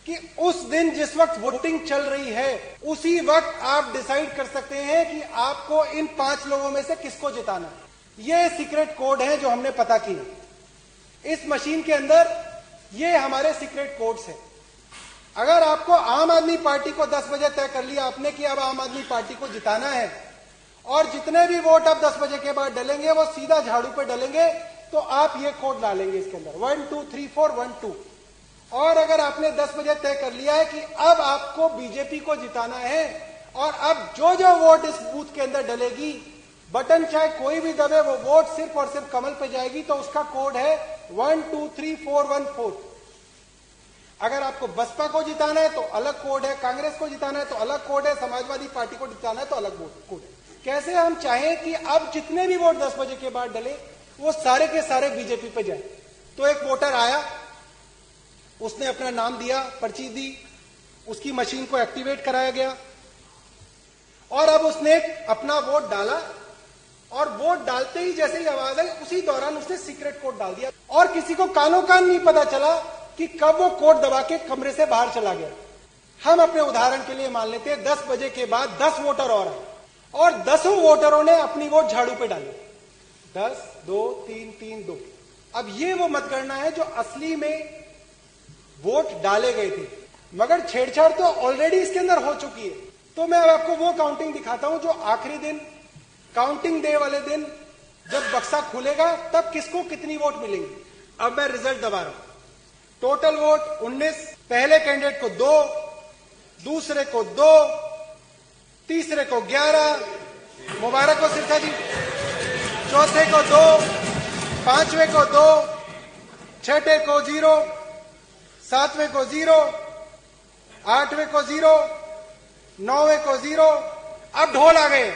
कि उस दिन जिस वक्त वोटिंग चल रही है उसी वक्त आप डिसाइड कर सकते हैं कि आपको इन 5 लोगों में से किसको जिताना है। ये सीक्रेट कोड है जो हमने पता किए। इस मशीन के अंदर ये हमारे सीक्रेट कोड्स हैं। अगर आपको आम आदमी पार्टी को 10 बजे तय कर लिया आपने कि अब आम आदमी पार्टी को जिताना है और जितने भी वोट आप 10 बजे के बाद डलेंगे वो सीधा झाड़ू पे डलेंगे, तो आप ये कोड डालेंगे इसके अंदर 1 2 3 4 1 2। और अगर आपने 10 बजे तय कर लिया है कि अब आपको बीजेपी को जिताना है और अब जो जो वोट इस बूथ के अंदर डलेगी, बटन चाहे कोई भी दबे, वो वोट सिर्फ और सिर्फ कमल पे जाएगी, तो उसका कोड है 1 2 3 4 1 4। अगर आपको बसपा को जिताना है तो अलग कोड है, कांग्रेस को जिताना है तो अलग कोड है, समाजवादी पार्टी को जिताना है तो अलग कोड है। कैसे हम चाहें कि अब जितने भी वोट 10 बजे के बाद डले वो सारे के सारे बीजेपी पे जाए। तो एक वोटर आया, उसने अपना नाम दिया, पर्ची दी, उसकी मशीन को एक्टिवेट कराया गया और अब उसने अपना वोट डाला और वोट डालते ही जैसे ही आवाज आई उसी दौरान उसने सीक्रेट कोड डाल दिया और किसी को कानो कान नहीं पता चला कि कब वो कोड दबा के कमरे से बाहर चला गया। हम अपने उदाहरण के लिए मान लेते हैं 10 बजे के बाद 10 वोटर और आए और 10 वोटरों ने अपनी वोट झाड़ू पे डाली। 10 2 3 3 2। अब ये वो मतगणना है जो असली में वोट डाले गए थे, मगर छेड़छाड़ तो ऑलरेडी इसके अंदर हो चुकी है। तो मैं अब आपको वो काउंटिंग दिखाता हूं जो आखिरी दिन, काउंटिंग डे वाले दिन जब बक्सा खुलेगा तब किसको कितनी वोट मिलेंगी। अब मैं रिजल्ट दबा रहा हूं। टोटल वोट 19, पहले कैंडिडेट को 2, दूसरे को 2, तीसरे को 11, मुबारक हो सिरसा जी, चौथे को 2, पांचवें को 2, छठे को 0, सातवें को 0, आठवें को 0, नौवें को 0। अब ढोल आ गए,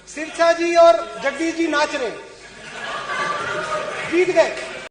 सिरसा जी और जगदीश जी नाच रहे, जीत गए।